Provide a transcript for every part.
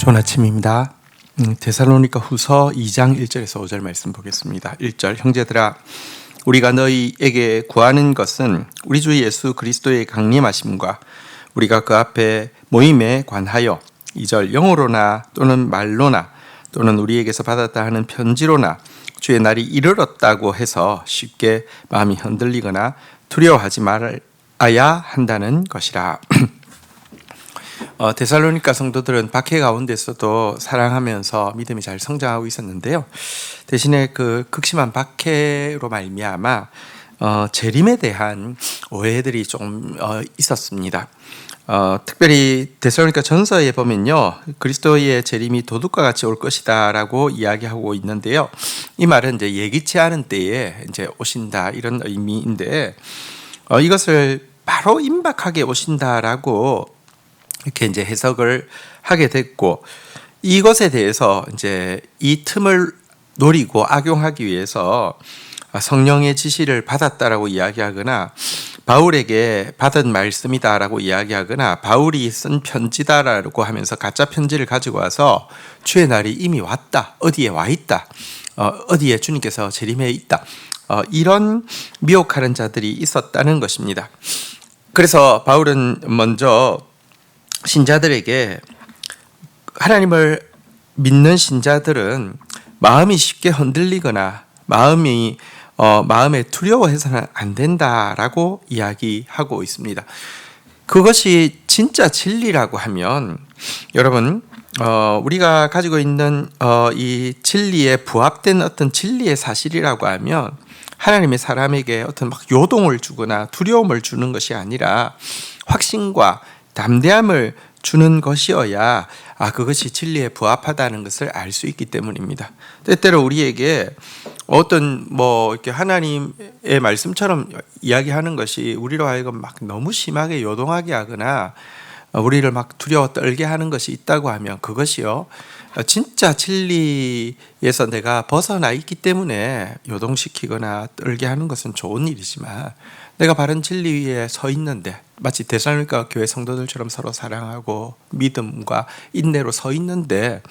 좋은 아침입니다. 데살로니가 후서 2장 1절에서 5절 말씀 보겠습니다. 1절 형제들아 우리가 너희에게 구하는 것은 우리 주 예수 그리스도의 강림하심과 우리가 그 앞에 모임에 관하여 2절 영어로나 또는 말로나 또는 우리에게서 받았다 하는 편지로나 주의 날이 이르렀다고 해서 쉽게 마음이 흔들리거나 두려워하지 말아야 한다는 것이라. 데살로니가 성도들은 박해 가운데서도 사랑하면서 믿음이 잘 성장하고 있었는데요. 대신에 그 극심한 박해로 말미암아 재림에 대한 오해들이 좀 있었습니다. 특별히 데살로니가 전서에 보면요, 그리스도의 재림이 도둑과 같이 올 것이다라고 이야기하고 있는데요. 이 말은 이제 예기치 않은 때에 이제 오신다 이런 의미인데, 이것을 바로 임박하게 오신다라고 이렇게 이제 해석을 하게 됐고, 이것에 대해서 이제 이 틈을 노리고 악용하기 위해서 성령의 지시를 받았다라고 이야기하거나 바울에게 받은 말씀이다라고 이야기하거나 바울이 쓴 편지다라고 하면서 가짜 편지를 가지고 와서 주의 날이 이미 왔다, 어디에 와 있다, 어디에 주님께서 재림해 있다, 이런 미혹하는 자들이 있었다는 것입니다. 그래서 바울은 먼저 신자들에게, 하나님을 믿는 신자들은 마음이 쉽게 흔들리거나 마음에 두려워해서는 안 된다라고 이야기하고 있습니다. 그것이 진짜 진리라고 하면, 여러분, 우리가 가지고 있는 이 진리에 부합된 어떤 진리의 사실이라고 하면 하나님의 사람에게 어떤 막 요동을 주거나 두려움을 주는 것이 아니라 확신과 담대함을 주는 것이어야 그것이 진리에 부합하다는 것을 알 수 있기 때문입니다. 때때로 우리에게 어떤 이렇게 하나님의 말씀처럼 이야기하는 것이 우리로 하여금 막 너무 심하게 요동하게 하거나 우리를 막 두려워 떨게 하는 것이 있다고 하면, 그것이요 진짜 진리에서 내가 벗어나 있기 때문에 요동시키거나 떨게 하는 것은 좋은 일이지만, 내가 바른 진리 위에 서 있는데, 마치 데살로니가 교회 성도들처럼 서로 사랑하고 믿음과 인내로 서 있는데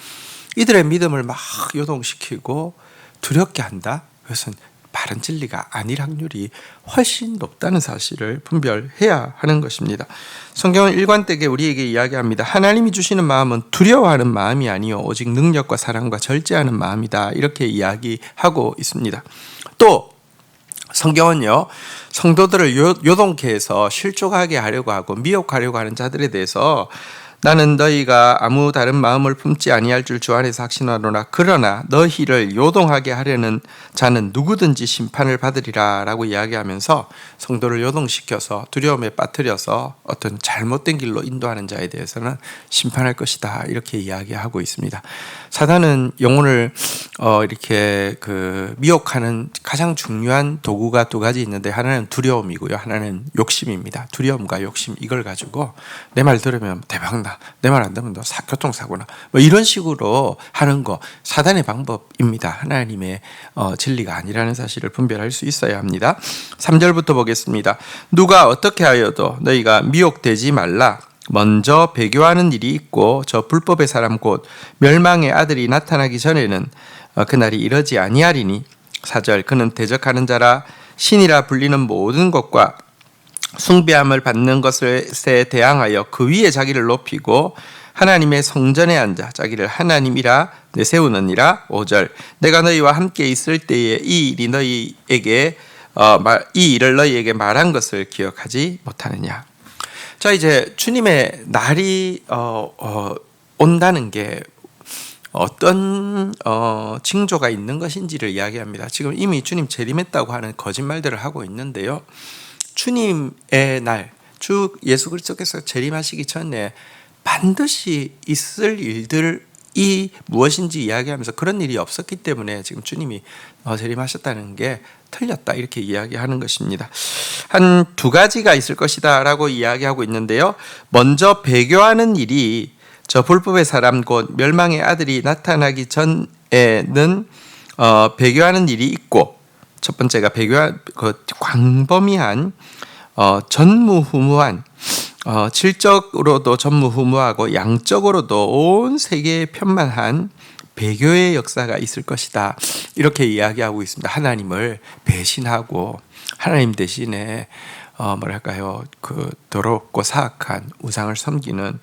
이들의 믿음을 막 요동시키고 두렵게 한다? 그것은 바른 진리가 아닐 확률이 훨씬 높다는 사실을 분별해야 하는 것입니다. 성경은 일관되게 우리에게 이야기합니다. 하나님이 주시는 마음은 두려워하는 마음이 아니요 오직 능력과 사랑과 절제하는 마음이다, 이렇게 이야기하고 있습니다. 또 성경은요, 성도들을 요동케 해서 실족하게 하려고 하고 미혹하려고 하는 자들에 대해서 나는 너희가 아무 다른 마음을 품지 아니할 줄 주 안에서 확신하노라. 그러나 너희를 요동하게 하려는 자는 누구든지 심판을 받으리라 라고 이야기하면서 성도를 요동시켜서 두려움에 빠뜨려서 어떤 잘못된 길로 인도하는 자에 대해서는 심판할 것이다, 이렇게 이야기하고 있습니다. 사단은 영혼을 이렇게 미혹하는 가장 중요한 도구가 두 가지 있는데, 하나는 두려움이고요, 하나는 욕심입니다. 두려움과 욕심, 이걸 가지고 내 말 들으면 대박나, 내 말 안 들으면 너 교통사고나, 이런 식으로 하는 거 사단의 방법입니다. 하나님의 진리가 아니라는 사실을 분별할 수 있어야 합니다. 3절부터 보겠습니다. 누가 어떻게 하여도 너희가 미혹되지 말라. 먼저 배교하는 일이 있고 저 불법의 사람 곧 멸망의 아들이 나타나기 전에는 그날이 이르지 아니하리니. 4절 그는 대적하는 자라 신이라 불리는 모든 것과 숭배함을 받는 것에 대항하여 그 위에 자기를 높이고 하나님의 성전에 앉아 자기를 하나님이라 내세우느니라. 5절 내가 너희와 함께 있을 때에 이 일을 너희에게 말한 것을 기억하지 못하느냐. 자, 이제 주님의 날이 온다는 게 어떤 징조가 있는 것인지를 이야기합니다. 지금 이미 주님 재림했다고 하는 거짓말들을 하고 있는데요, 주님의 날, 주 예수 그리스도께서 재림하시기 전에 반드시 있을 일들이 무엇인지 이야기하면서 그런 일이 없었기 때문에 지금 주님이 재림하셨다는 게 틀렸다, 이렇게 이야기하는 것입니다. 한 두 가지가 있을 것이다 라고 이야기하고 있는데요, 먼저 배교하는 일이 저 불법의 사람 곧 멸망의 아들이 나타나기 전에는 배교하는 일이 있고, 첫 번째가 광범위한 전무후무한 질적으로도 전무후무하고 양적으로도 온 세계에 편만한 배교의 역사가 있을 것이다. 이렇게 이야기하고 있습니다. 하나님을 배신하고 하나님 대신에 그 더럽고 사악한 우상을 섬기는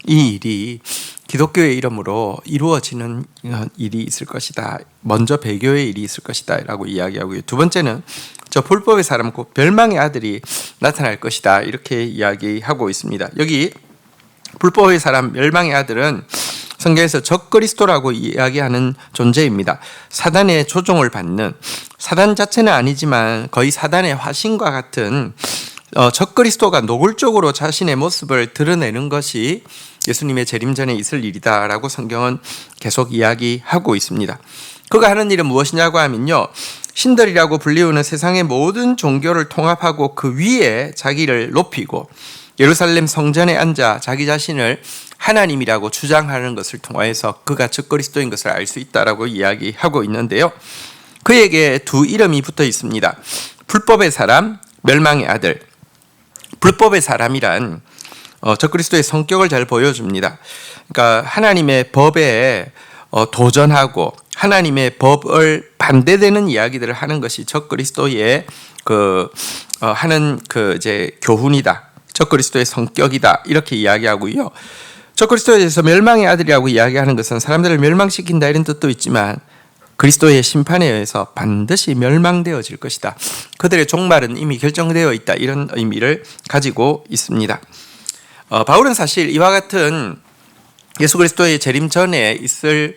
이 일이 기독교의 이름으로 이루어지는 일이 있을 것이다. 먼저 배교의 일이 있을 것이다 라고 이야기하고요. 두 번째는 저 불법의 사람 곧 멸망의 아들이 나타날 것이다 이렇게 이야기하고 있습니다. 여기 불법의 사람 멸망의 아들은 성경에서 적그리스도라고 이야기하는 존재입니다. 사단의 조종을 받는, 사단 자체는 아니지만 거의 사단의 화신과 같은 적그리스도가 노골적으로 자신의 모습을 드러내는 것이 예수님의 재림 전에 있을 일이다라고 성경은 계속 이야기하고 있습니다. 그가 하는 일은 무엇이냐고 하면요, 신들이라고 불리우는 세상의 모든 종교를 통합하고 그 위에 자기를 높이고 예루살렘 성전에 앉아 자기 자신을 하나님이라고 주장하는 것을 통하여서 그가 적그리스도인 것을 알 수 있다라고 이야기하고 있는데요. 그에게 두 이름이 붙어 있습니다. 불법의 사람, 멸망의 아들. 불법의 사람이란 적그리스도의 성격을 잘 보여줍니다. 그러니까 하나님의 법에 도전하고 하나님의 법을 반대되는 이야기들을 하는 것이 적그리스도의 하는 이제 교훈이다. 적그리스도의 성격이다. 이렇게 이야기하고요. 적그리스도에 대해서 멸망의 아들이라고 이야기하는 것은 사람들을 멸망시킨다 이런 뜻도 있지만 그리스도의 심판에 의해서 반드시 멸망되어질 것이다. 그들의 종말은 이미 결정되어 있다. 이런 의미를 가지고 있습니다. 바울은 사실 이와 같은 예수 그리스도의 재림 전에 있을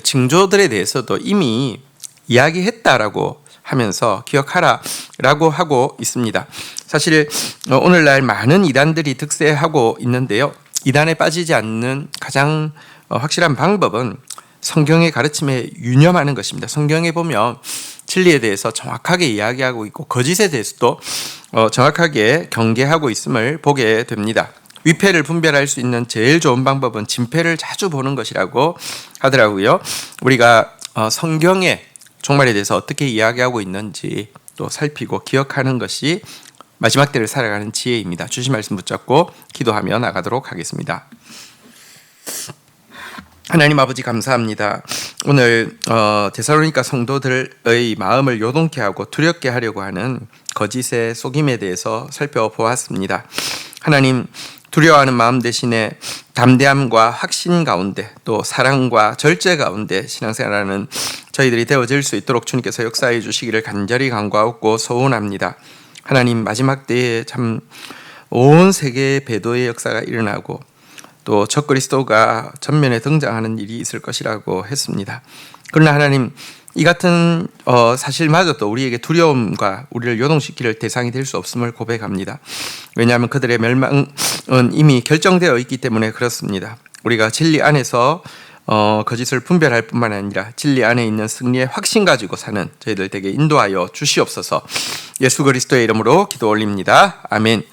징조들에 대해서도 이미 이야기했다라고 하면서 기억하라라고 하고 있습니다. 사실 오늘날 많은 이단들이 득세하고 있는데요. 이단에 빠지지 않는 가장 확실한 방법은 성경의 가르침에 유념하는 것입니다. 성경에 보면 진리에 대해서 정확하게 이야기하고 있고 거짓에 대해서도 정확하게 경계하고 있음을 보게 됩니다. 위패를 분별할 수 있는 제일 좋은 방법은 진패를 자주 보는 것이라고 하더라고요. 우리가 성경의 종말에 대해서 어떻게 이야기하고 있는지 또 살피고 기억하는 것이 마지막 때를 살아가는 지혜입니다. 주신 말씀 붙잡고 기도하며 나가도록 하겠습니다. 하나님 아버지 감사합니다. 오늘 데살로니가 성도들의 마음을 요동케 하고 두렵게 하려고 하는 거짓의 속임에 대해서 살펴보았습니다. 하나님, 두려워하는 마음 대신에 담대함과 확신 가운데 또 사랑과 절제 가운데 신앙생활하는 저희들이 되어질 수 있도록 주님께서 역사해 주시기를 간절히 간구하고 소원합니다. 하나님, 마지막 때에 참 온 세계의 배도의 역사가 일어나고 또 적그리스도가 전면에 등장하는 일이 있을 것이라고 했습니다. 그러나 하나님, 이 같은 사실마저도 우리에게 두려움과 우리를 요동시킬 대상이 될 수 없음을 고백합니다. 왜냐하면 그들의 멸망은 이미 결정되어 있기 때문에 그렇습니다. 우리가 진리 안에서 거짓을 분별할 뿐만 아니라 진리 안에 있는 승리의 확신 가지고 사는 저희들 되게 인도하여 주시옵소서. 예수 그리스도의 이름으로 기도 올립니다. 아멘.